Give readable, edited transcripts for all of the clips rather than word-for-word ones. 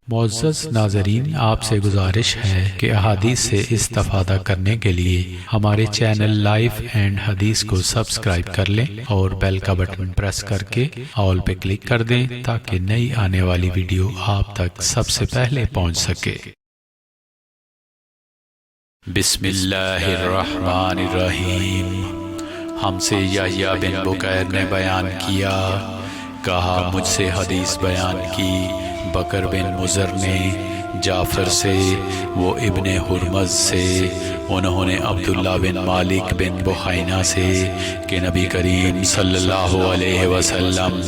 معزز ناظرین، آپ سے گزارش ہے کہ احادیث سے استفادہ کرنے کے لیے ہمارے چینل لائف اینڈ حدیث کو سبسکرائب کر لیں اور بیل کا بٹن پریس کر کے آل پہ کلک کر دیں تاکہ نئی آنے والی ویڈیو آپ تک سب سے پہلے پہنچ سکے۔ بسم اللہ الرحمن الرحیم۔ ہم سے یحییٰ بن بکیر نے بیان کیا، کہا مجھ سے حدیث بیان کی بکر بن مضر نے جعفر سے، وہ ابن ہرمز سے، انہوں نے عبداللہ بن مالک بن بحینہ سے کہ نبی کریم صلی اللہ علیہ وسلم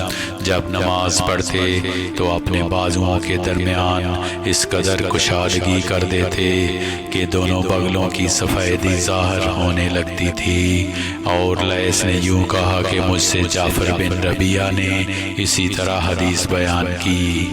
جب نماز پڑھتے تو اپنے بازوؤں کے درمیان اس قدر کشادگی کر دیتے کہ دونوں بغلوں کی سفیدی ظاہر ہونے لگتی تھی۔ اور لیث نے یوں کہا کہ مجھ سے جعفر بن ربیعہ نے اسی طرح حدیث بیان کی۔